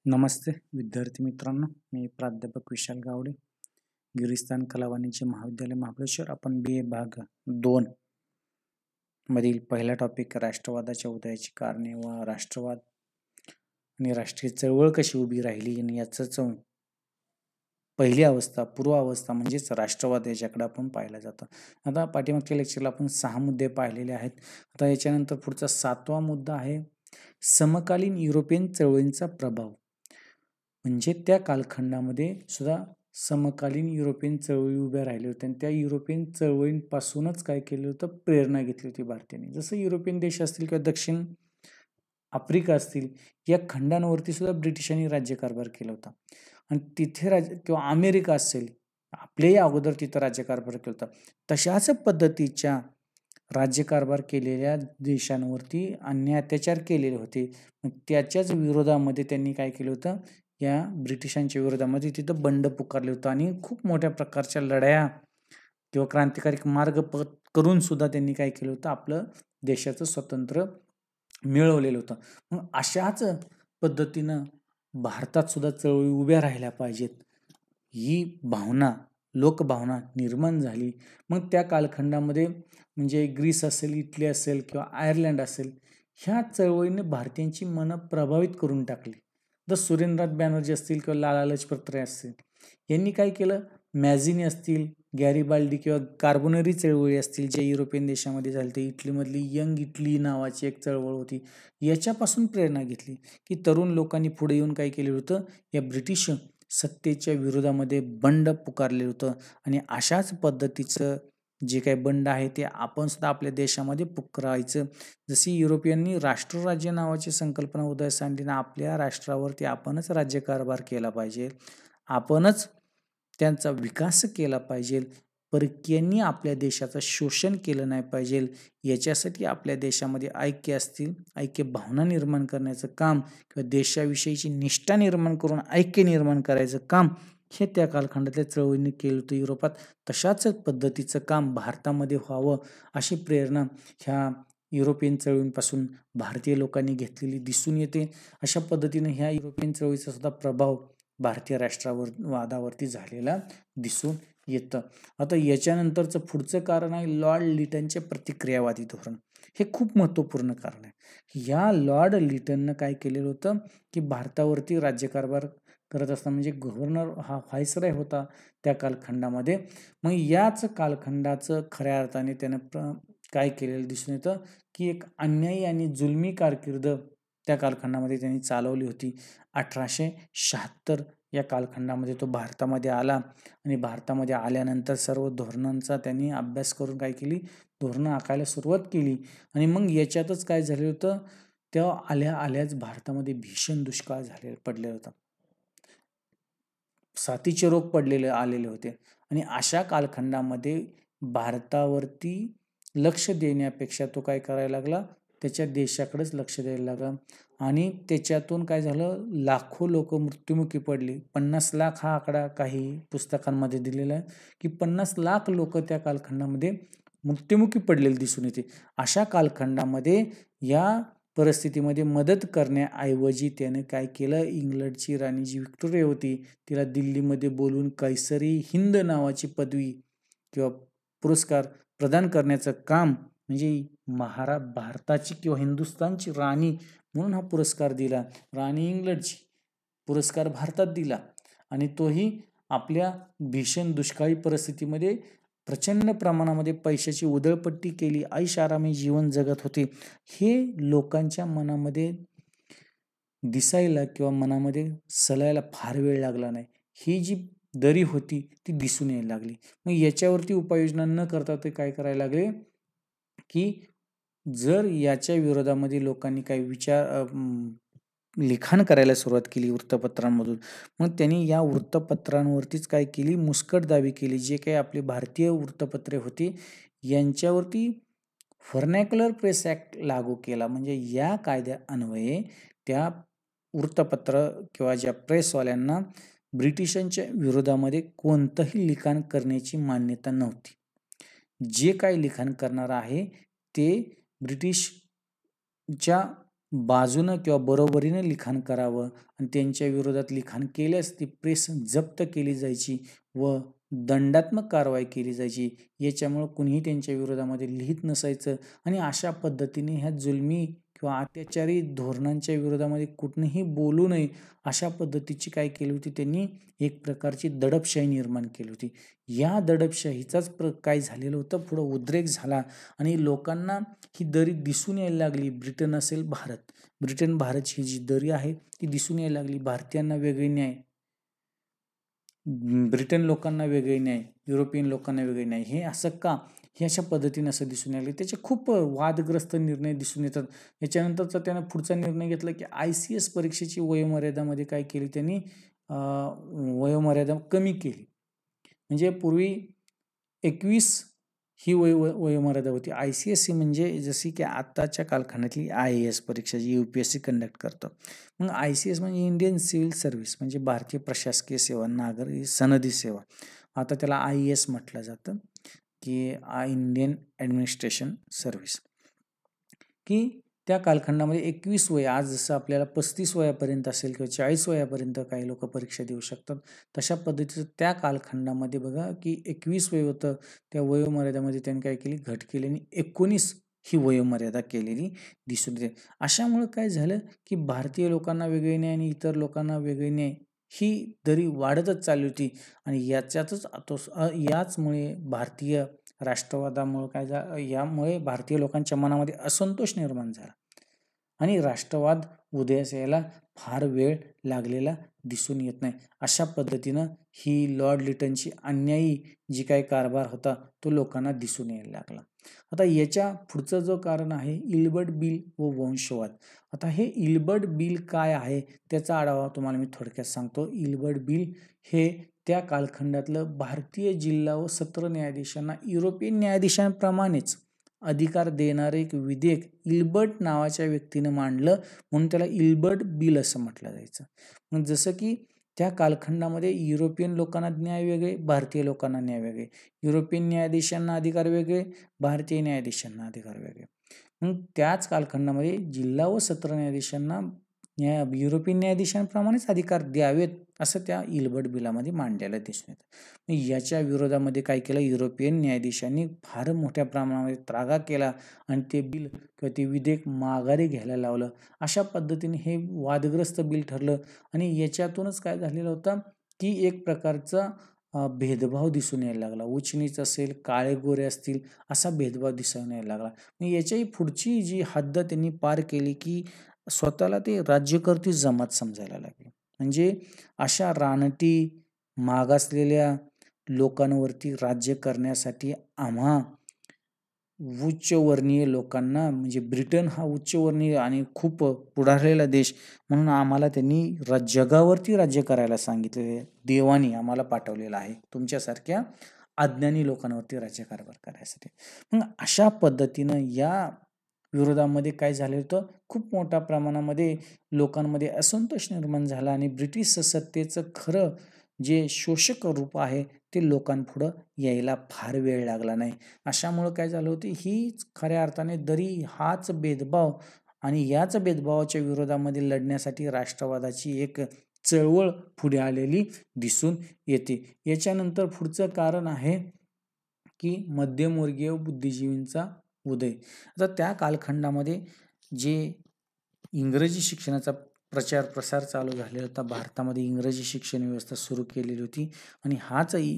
नमस्ते विद्यार्थी मित्रांनो, मी प्राध्यापक विशाल गावडे, गिरीस्थान कला वाणिज्य महाविद्यालय महाबळेश्वर. आपण BA भाग 2 मधील पहिला टॉपिक राष्ट्रवादाच्या उदयाची कारणे व राष्ट्रवाद आणि राष्ट्रीय चळवळ कशी उभी राहिली आणि याच पहिली अवस्था पूर्व अवस्था म्हणजेच राष्ट्रवाद याच्याकडे आपण पाहिलं जातं. आता पाठीमागच्या लेक्चरला आपण 6 मुद्दे पाहिलेले आहेत. आता याच्यानंतर पुढचा 7वा मुद्दा आहे समकालीन युरोपियन चळवळींचा प्रभाव. म्हणजे त्या कालखंडामध्ये सुद्धा समकालीन युरोपियन चळवळी उभ्या राहिल्या होत्या आणि त्या युरोपियन चळवळींपासूनच काय केलं होतं, प्रेरणा घेतली होती भारतीयांनी. जसं युरोपियन देश असतील किंवा दक्षिण आफ्रिका असतील, या खंडांवरती सुद्धा ब्रिटिशांनी राज्यकारभार केला होता आणि तिथे किंवा अमेरिका असेल, आपल्याही अगोदर तिथं राज्यकारभार केला होता. तशाच पद्धतीच्या राज्यकारभार केलेल्या देशांवरती अन्याय अत्याचार केलेले होते. त्याच्याच विरोधामध्ये त्यांनी काय केलं होतं, या ब्रिटिशांच्या विरोधामध्ये तिथं बंड पुकारले होतं आणि खूप मोठ्या प्रकारच्या लढाया किंवा क्रांतिकारी मार्ग करून सुद्धा त्यांनी काय केलं होतं, आपलं देशाचं स्वातंत्र्य मिळवलेलं होतं. मग अशाच पद्धतीनं भारतात सुद्धा चळवळी उभ्या राहिल्या पाहिजेत, ही भावना लोकभावना निर्माण झाली. मग त्या कालखंडामध्ये म्हणजे ग्रीस असेल, इटली असेल किंवा आयर्लंड असेल, ह्या चळवळीने भारतीयांची मनं प्रभावित करून टाकली. जर सुरेंद्रनाथ बॅनर्जी असतील किंवा लाला लजपत राय असतील, यांनी काय केलं, मॅझिनी असतील, गॅरिबाल्डी किंवा कार्बोनरी चळवळी असतील, जे युरोपियन देशामध्ये झाले, ते इटलीमधली यंग इटली नावाची एक चळवळ होती, याच्यापासून प्रेरणा घेतली की तरुण लोकांनी पुढे येऊन काय केलं होतं, या ब्रिटिश सत्तेच्या विरोधामध्ये बंड पुकारले होतं आणि अशाच पद्धतीचं जे काही बंड आहे ते आपण सुद्धा आपल्या देशामध्ये पुकारायचं. जशी युरोपियननी राष्ट्रराज्य नावाची संकल्पना उदयास आणली ना, आपल्या राष्ट्रावरती आपणच राज्यकारभार केला पाहिजे, आपणच त्यांचा विकास केला पाहिजे, परकीयांनी आपल्या देशाचं शोषण केलं नाही पाहिजे, याच्यासाठी आपल्या देशामध्ये ऐक्य असतील, ऐक्य भावना निर्माण करण्याचं काम किंवा देशाविषयीची निष्ठा निर्माण करून ऐक्य निर्माण करायचं काम हे त्या कालखंडातल्या चळवळींनी केलं होतं युरोपात. तशाच पद्धतीचं काम भारतामध्ये व्हावं अशी प्रेरणा ह्या युरोपियन चळवळींपासून भारतीय लोकांनी घेतलेली दिसून येते. अशा पद्धतीने ह्या युरोपियन चळवळीचा सुद्धा प्रभाव भारतीय राष्ट्रवादावरती झालेला दिसून येतं. आता याच्यानंतरचं पुढचं कारण आहे लॉर्ड लिटनचे प्रतिक्रियावादी धोरण. हे खूप महत्त्वपूर्ण कारण आहे. या लॉर्ड लिटननं काय केलेलं होतं की भारतावरती राज्यकारभार करत असताना, म्हणजे गव्हर्नर हा व्हाईसरॉय होता त्या कालखंडामध्ये. मग याच कालखंडाचं खऱ्या अर्थाने त्यानं काय केलेलं दिसून येतं की एक अन्यायी आणि जुलमी कारकीर्द त्या कालखंडामध्ये त्यांनी चालवली होती. 1876 या कालखंडामध्ये तो भारतामध्ये आला आणि भारतामध्ये आल्यानंतर सर्व धोरणांचा त्यांनी अभ्यास करून काय केली, धोरणं आखायला सुरुवात केली आणि मग याच्यातच काय झालं होतं, तेव्हा आल्याच भारतामध्ये भीषण दुष्काळ पडलेला होता, साथीचे रोग आलेले होते आणि अशा कालखंडामध्ये भारतावरती लक्ष देण्यापेक्षा तो काय करायला लागला, त्याच्या देशाकडेच लक्ष द्यायला लागला आणि त्याच्यातून काय झालं, लाखो लोक मृत्युमुखी पडली. 50 लाख हा आकडा काही पुस्तकांमध्ये दिलेला आहे की 50 लाख लोक त्या कालखंडामध्ये मृत्युमुखी पडलेले दिसून येते. अशा कालखंडामध्ये या परिस्थितीमध्ये मदत करण्याऐवजी त्याने काय केलं, इंग्लंडची राणी जी व्हिक्टोरिया होती तिला दिल्लीमध्ये बोलून कैसरी हिंद नावाची पदवी किंवा पुरस्कार प्रदान करण्याचं काम, म्हणजे भारताची किंवा हिंदुस्थानची राणी म्हणून हा पुरस्कार दिला, राणी इंग्लंडची पुरस्कार भारतात दिला आणि तोही आपल्या भीषण दुष्काळी परिस्थितीमध्ये प्रचंड प्रमाणामध्ये पैशाची उधळपट्टी केली, ऐषारामी जीवन जगत होते, हे लोकांच्या मनामध्ये दिसायला किंवा मनामध्ये सलायला फार वेळ लागला नाही. ही जी दरी होती ती दिसून यायला लागली. मग याच्यावरती उपाययोजना न करता ते काय करायला लागले की जर याच्या विरोधामध्ये लोकांनी काही लिखाण करायला सुरुवात केली वृत्तपत्रांमधून, मग त्यांनी या वृत्तपत्रांवरतीच काय केली, मुस्कटदाबी केली. जे काही आपली भारतीय वृत्तपत्रे होती यांच्यावरती व्हर्नॅक्युलर प्रेस ॲक्ट लागू केला. म्हणजे या कायद्या अन्वये त्या वृत्तपत्र किंवा ज्या प्रेसवाल्यांना ब्रिटिशांच्या विरोधामध्ये कोणतंही लिखाण करण्याची मान्यता नव्हती. जे काही लिखाण करणार आहे ते ब्रिटिशच्या बाजूनं किंवा बरोबरीनं लिखाण करावं आणि त्यांच्या विरोधात लिखाण केल्यास ती प्रेस जप्त केली जायची व दंडात्मक कारवाई केली जायची. याच्यामुळं कुणीही त्यांच्या विरोधामध्ये लिहित नसायचं आणि अशा पद्धतीने ह्या जुलमी किंवा अत्याचारी धोरणांच्या विरोधामध्ये कुठनंही बोलू नये अशा पद्धतीची काय केली होती त्यांनी, एक प्रकारची दडपशाही निर्माण केली होती. या दडपशाहीचाच काय झालेलं होतं, पुढं उद्रेक झाला आणि लोकांना ही दरी दिसून यायला लागली. ब्रिटन असेल भारत, ब्रिटन भारतची जी दरी आहे ती दिसून यायला लागली. भारतीयांना वेगळे न्याय, ब्रिटन लोकांना वेगळे न्याय, युरोपियन लोकांना वेगळे न्याय, हे असं का, हे अशा पद्धतीने असं दिसून यायला लागले. त्याचे खूप वादग्रस्त निर्णय दिसून येतात. याच्यानंतरचा त्यानं पुढचा निर्णय घेतला की ICS परीक्षेची वयोमर्यादामध्ये काय केली त्यांनी, वयोमर्यादा कमी केली. म्हणजे पूर्वी 21 ही वयोमर्यादा होती. ICS म्हणजे जशी की आत्ताच्या कालखंडातली IAS परीक्षा जी UPSC कंडक्ट करतं. मग ICS म्हणजे इंडियन सिव्हिल सर्व्हिस, म्हणजे भारतीय प्रशासकीय सेवा, नागरी सनदी सेवा. आता त्याला IAS म्हटलं जातं की इंडियन ॲडमिनिस्ट्रेशन सर्व्हिस. की त्या कालखंडामध्ये 21 वय, आज जसं आपल्याला 35 वयापर्यंत असेल किंवा 40 वयापर्यंत काही लोक परीक्षा देऊ शकतात, तशा पद्धतीचं त्या कालखंडामध्ये बघा की 21 वय होतं. त्या वयोमर्यादेमध्ये त्यांनी काय केली, घट केली आणि 19 ही वयोमर्यादा केलेली दिसून येते. अशामुळे काय झालं की भारतीय लोकांना वेगळे न्याय आणि इतर लोकांना वेगळे न्याय ही दरी वाढतच चालली होती आणि याचमुळे भारतीय राष्ट्रवादामुळे यामुळे भारतीय लोकांच्या मनामध्ये असंतोष निर्माण झाला आणि राष्ट्रवाद उदयास यायला फार वेळ लागलेला दिसून येत नाही. अशा पद्धतीनं ही लॉर्ड लिटनची अन्यायी जी काही कारभार होता तो लोकांना दिसून यायला लागला. आता याच्या पुढचं जो कारण आहे इल्बर्ट बिल व वंशवाद. आता हे इल्बर्ट बिल काय आहे त्याचा आढावा तुम्हाला मी थोडक्यात सांगतो. इल्बर्ट बिल हे त्या कालखंडातलं भारतीय जिल्हा व सत्र न्यायाधीशांना युरोपियन न्यायाधीशांप्रमाणेच अधिकार देणारे एक विधेयक इल्बर्ट नावाच्या व्यक्तीनं मांडलं, म्हणून त्याला इल्बर्ट बिल असं म्हटलं जायचं. मग जसं की त्या कालखंडामध्ये युरोपियन लोकांना न्याय वेगळे, भारतीय लोकांना न्याय वेगळे, युरोपियन न्यायाधीशांना अधिकार वेगळे, भारतीय न्यायाधीशांना अधिकार वेगळे. मग त्याच कालखंडामध्ये जिल्हा व सत्र न्यायाधीशांना युरोपियन न्यायाधीशांप्रमाणेच अधिकार द्यावेत असं त्या इल्बर्ट बिलामध्ये मांडलेलं दिसून येतं. याच्या विरोधामध्ये काय केलं, युरोपियन न्यायाधीशांनी फार मोठ्या प्रमाणामध्ये त्रागा केला आणि ते बिल किंवा ते विधेयक माघारी घ्यायला लावलं. अशा पद्धतीने हे वादग्रस्त बिल ठरलं आणि याच्यातूनच काय झालेलं होतं की एक प्रकारचा भेदभाव दिसून यायला लागला. उच्च नीच असेल, काळे गोरे असतील, असा भेदभाव दिसून यायला लागला. मग याच्याही पुढची जी हद्द त्यांनी पार केली की स्वतःला ते राज्यकर्ती जमात समजायला लागले. म्हणजे अशा रानटी मागासलेल्या लोकांवरती राज्य करण्यासाठी आम्हा उच्चवर्णीय लोकांना, म्हणजे ब्रिटन हा उच्चवर्णीय आणि खूप पुढारलेला देश म्हणून आम्हाला त्यांनी जगावरती राज्य करायला सांगितलेले, देवानी आम्हाला पाठवलेलं आहे तुमच्यासारख्या अज्ञानी लोकांवरती राज्यकारभार करायसाठी. मग अशा पद्धतीनं या विरोधामध्ये काय झालं होतं, खूप मोठ्या प्रमाणामध्ये लोकांमध्ये असंतोष निर्माण झाला आणि ब्रिटिश सत्तेचं खरं जे शोषक रूप आहे ते लोकांपुढं यायला फार वेळ लागला नाही. अशामुळं काय झालं होतं, हीच खऱ्या अर्थाने दरी, हाच भेदभाव आणि याच भेदभावाच्या विरोधामध्ये लढण्यासाठी राष्ट्रवादाची एक चळवळ पुढे आलेली दिसून येते. याच्यानंतर पुढचं कारण आहे की मध्यमवर्गीय बुद्धिजीवींचा उदय. आता त्या कालखंडामध्ये जे इंग्रजी शिक्षणाचा प्रचार प्रसार चालू झालेला होता, भारतामध्ये इंग्रजी शिक्षण व्यवस्था सुरू केलेली होती आणि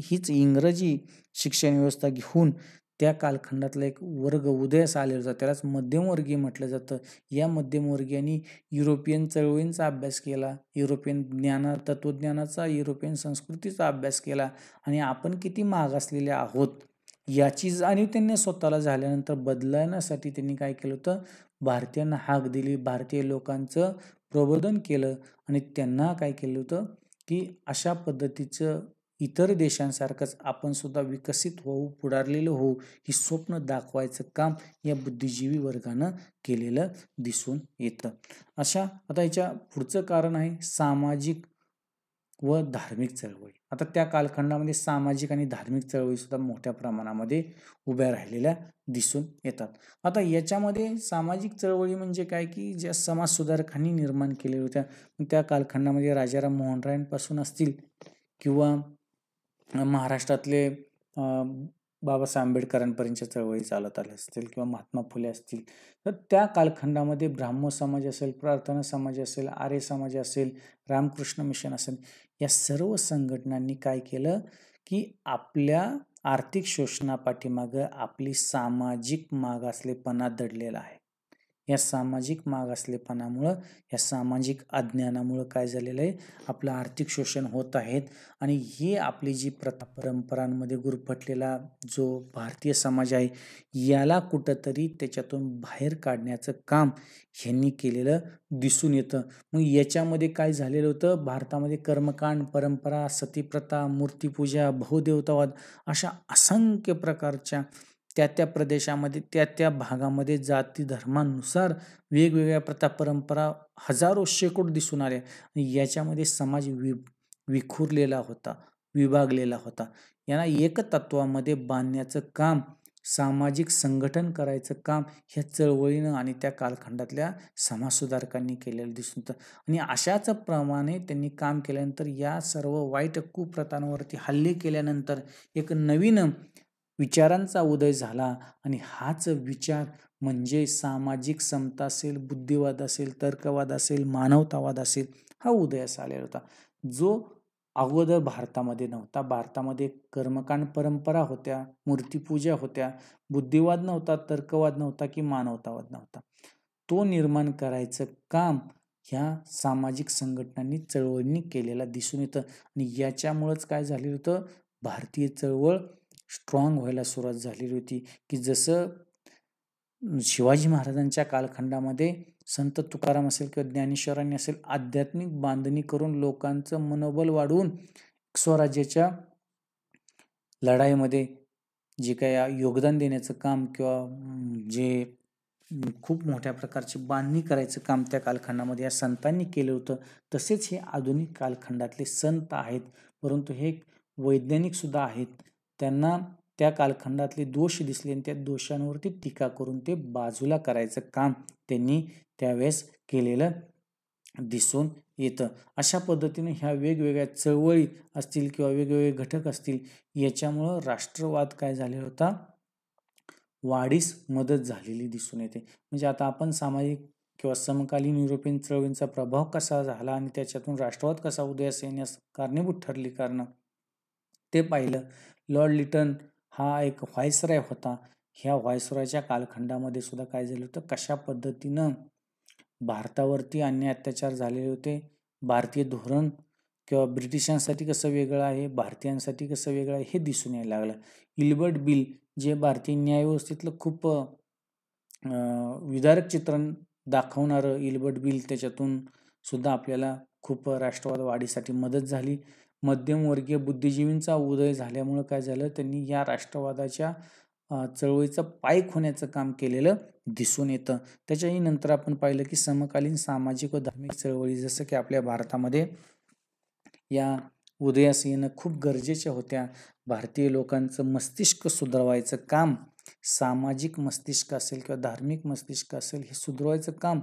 हीच इंग्रजी शिक्षण व्यवस्था घेऊन त्या कालखंडातला एक वर्ग उदयास आलेला होता, त्यालाच मध्यमवर्गीय म्हटलं जातं. या मध्यमवर्गीयांनी युरोपियन चळवळींचा अभ्यास केला, युरोपियन तत्त्वज्ञानाचा, युरोपियन संस्कृतीचा अभ्यास केला आणि आपण किती मागासलेले आहोत याची जाणीव त्यांनी स्वतःला झाल्यानंतर बदलण्यासाठी त्यांनी काय केलं होतं, भारतीयांना हाक दिली, भारतीय लोकांचं प्रबोधन केलं आणि त्यांना काय केलं होतं की अशा पद्धतीचं इतर देशांसारखंच आपण सुद्धा विकसित होऊ, पुढारलेलं होऊ, ही स्वप्न दाखवायचं काम या बुद्धिजीवी वर्गानं केलेलं दिसून येतं. आता याच्या पुढचं कारण आहे सामाजिक व धार्मिक चळवळी. आता त्या कालखंडामध्ये सामाजिक आणि धार्मिक चळवळी सुद्धा मोठ्या प्रमाणामध्ये उभ्या राहिलेल्या दिसून येतात. आता याच्यामध्ये सामाजिक चळवळी म्हणजे काय, की ज्या समाज सुधारकांनी निर्माण केलेल्या होत्या त्या कालखंडामध्ये राजाराम मोहन रायांपासून असतील किंवा महाराष्ट्रातले बाबासाहेब आंबेडकरांपर्यंतच्या चळवळी चालत आल्या असतील किंवा महात्मा फुले असतील, तर त्या कालखंडामध्ये ब्राह्मो समाज असेल, प्रार्थना समाज असेल, आर्य समाज असेल, रामकृष्ण मिशन असेल, या सर्व संघटनांनी काय केलं, की आपल्या आर्थिक शोषणापाठीमागं आपली सामाजिक मागासलेपणा दडलेला आहे. या सामाजिक मागासलेपणामुळं, या सामाजिक अज्ञानामुळं काय झालेलं आहे, आपलं आर्थिक शोषण होत आहेत आणि ही आपली जी प्रथा परंपरांमध्ये गुरफटलेला जो भारतीय समाज आहे, याला कुठंतरी त्याच्यातून बाहेर काढण्याचं काम ह्यांनी केलेलं दिसून येतं. मग याच्यामध्ये काय झालेलं होतं, भारतामध्ये कर्मकांड, परंपरा, सतीप्रथा, मूर्तीपूजा, बहुदेवतावाद अशा असंख्य प्रकारच्या त्या प्रदेशामध्ये त्या भागामध्ये जाती धर्मानुसार वेगवेगळ्या प्रथा परंपरा हजारो शेकडो दिसून आल्या. याच्यामध्ये समाज विखुरलेला होता, विभागलेला होता. यांना एकतत्वामध्ये बांधण्याचं काम, सामाजिक संघटन करायचं काम ह्या चळवळीनं आणि त्या कालखंडातल्या समाजसुधारकांनी केलेलं दिसून येतं. आणि अशाच प्रमाणे त्यांनी काम केल्यानंतर या सर्व वाईट कुप्रथांवरती हल्ले केल्यानंतर एक नवीन विचारांचा उदय झाला आणि हाच विचार म्हणजे सामाजिक समता असेल, बुद्धिवाद असेल, तर्कवाद असेल, मानवतावाद असेल, हा उदयास आलेला होता, जो अगोदर भारतामध्ये नव्हता. भारतामध्ये कर्मकांड परंपरा होत्या, मूर्तीपूजा होत्या, बुद्धिवाद नव्हता, तर्कवाद नव्हता की मानवतावाद नव्हता. तो निर्माण करायचं काम ह्या सामाजिक संघटनांनी, चळवळींनी केलेलं दिसून येतं आणि याच्यामुळंच काय झालेलं होतं, भारतीय चळवळ स्ट्रॉंग व्हायला सुरुवात झालेली होती. की जसं शिवाजी महाराजांच्या कालखंडामध्ये संत तुकाराम असेल किंवा ज्ञानेश्वरांनी असेल, आध्यात्मिक बांधणी करून लोकांचं मनोबल वाढवून स्वराज्याच्या लढाईमध्ये जे काही योगदान देण्याचं काम किंवा जे खूप मोठ्या प्रकारची बांधणी करायचं काम त्या कालखंडामध्ये या संतांनी केलं होतं. तसेच हे आधुनिक कालखंडातले संत आहेत, परंतु हे वैज्ञानिक सुद्धा आहेत. त्यांना त्या कालखंडातले दोष दिसले आणि त्या दोषांवरती टीका करून ते बाजूला करायचं काम त्यांनी त्यावेळेस केलेलं दिसून येतं. अशा पद्धतीने ह्या वेगवेगळ्या चळवळी असतील किंवा वेगवेगळे घटक असतील, याच्यामुळं राष्ट्रवाद काय झालेला होता, वाढीस मदत झालेली दिसून येते. म्हणजे आता आपण सामाजिक किंवा समकालीन युरोपियन चळवळींचा प्रभाव कसा झाला आणि त्याच्यातून राष्ट्रवाद कसा उदयास येण्यास कारणीभूत ठरली कारणं ते पाहिलं. लॉर्ड लिटन हा एक व्हाईसरॉय होता. ह्या व्हाईसरॉयच्या कालखंडामध्ये सुद्धा काय झालं होतं, कशा पद्धतीनं भारतावरती अन्याय अत्याचार झालेले होते, भारतीय धोरण किंवा ब्रिटिशांसाठी कसं वेगळं आहे, भारतीयांसाठी कसं वेगळं आहे, हे दिसून यायला लागलं. इल्बर्ट बिल जे भारतीय न्यायव्यवस्थेतलं खूप विदारक चित्रण दाखवणारं इल्बर्ट बिल, त्याच्यातून सुद्धा आपल्याला खूप राष्ट्रवाद वाढीसाठी मदत झाली. मध्यमवर्गीय बुद्धिजीवींचा उदय झाल्यामुळं काय झालं, त्यांनी या राष्ट्रवादाच्या चळवळीचं पायक होण्याचं काम केलेलं दिसून येतं. त्याच्याही नंतर आपण पाहिलं की समकालीन सामाजिक व धार्मिक चळवळी जसं की आपल्या भारतामध्ये या उदयास येणं खूप गरजेच्या होत्या. भारतीय लोकांचं मस्तिष्क सुधारवायचं काम, सामाजिक मस्तिष्क असेल किंवा धार्मिक मस्तिष्क असेल, हे सुधारवायचं काम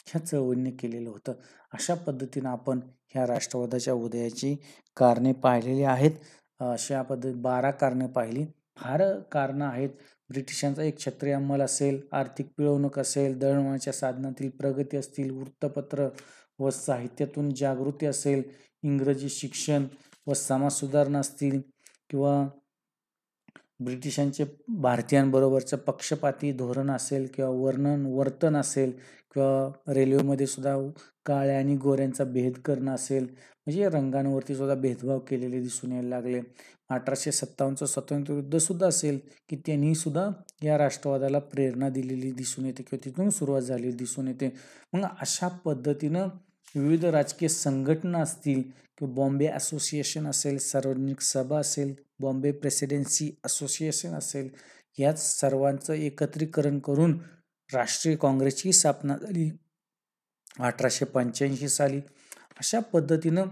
ह्या चळवळीने केलेलं होतं. अशा पद्धतीनं आपण ह्या राष्ट्रवादाच्या उदयाची कारणे पाहिलेली आहेत. अशा पद्धती 12 कारणे पाहिली. फार कारणं आहेत. ब्रिटिशांचा एक क्षत्रिय अंमल असेल, आर्थिक पिळवणूक असेल, दळणवळणाच्या साधनातील प्रगती असतील, वृत्तपत्र व साहित्यातून जागृती असेल, इंग्रजी शिक्षण व समाज सुधारणा असतील किंवा ब्रिटिशांचे भारतीयांबरोबरचं पक्षपाती धोरण असेल किंवा वर्तन असेल किंवा रेल्वेमध्ये सुद्धा काळ्या आणि गोऱ्यांचा भेद करणं असेल, म्हणजे रंगांवरती सुद्धा भेदभाव केलेले दिसून यायला लागले. 1857चं स्वातंत्र्य युद्ध सुद्धा असेल की त्यांनी सुद्धा या राष्ट्रवादाला प्रेरणा दिलेली दिसून येते किंवा तिथून सुरुवात झालेली दिसून येते. मग अशा पद्धतीनं विविध राजकीय संघटना असतील किंवा बॉम्बे असोसिएशन असेल, सार्वजनिक सभा असेल, बॉम्बे प्रेसिडेन्सी असोसिएशन असेल, याच सर्वांचं एकत्रीकरण करून राष्ट्रीय काँग्रेसची स्थापना झाली 1885 साली. अशा पद्धतीनं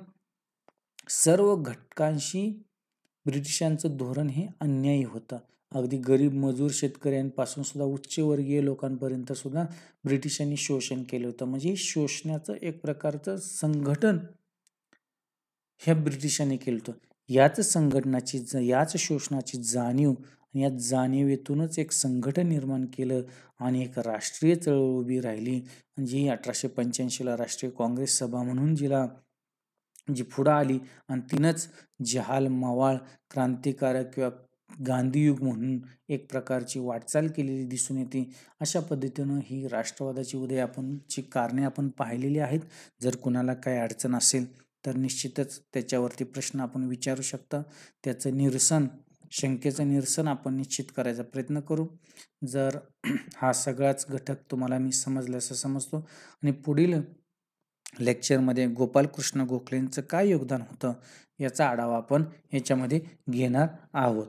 सर्व घटकांशी ब्रिटिशांचं धोरण हे अन्यायी होतं. अगदी गरीब मजूर शेतकऱ्यांपासून सुद्धा उच्चवर्गीय लोकांपर्यंत सुद्धा ब्रिटिशांनी शोषण केलं होतं. म्हणजे शोषणाचं एक प्रकारचं संघटन ह्या ब्रिटिशांनी केलं होतं. याच शोषणाची जाणीव आणि या जाणीवेतूनच एक संघटन निर्माण केलं आणि एक राष्ट्रीय चळवळ उभी राहिली. जी 1885ला राष्ट्रीय काँग्रेस सभा म्हणून जी पुढं आली आणि तिनंच जहाल मवाळ क्रांतिकारक किंवा गांधीयुग म्हणून एक प्रकारची वाटचाल केलेली दिसून येते. अशा पद्धतीनं ही राष्ट्रवादाची ची कारणे आपण पाहिलेली आहेत. जर कुणाला काही अडचण असेल तर निश्चितच त्याच्यावरती प्रश्न आपण विचारू शकता. त्याचं शंकेचं निरसन आपण निश्चित करायचा प्रयत्न करू. जर हा सगळाच घटक तुम्हाला मी समजल्याचं समजतो आणि पुढील लेक्चरमध्ये गोपालकृष्ण गोखलेंचं काय योगदान होतं याचा आढावा आपण याच्यामध्ये घेणार आहोत.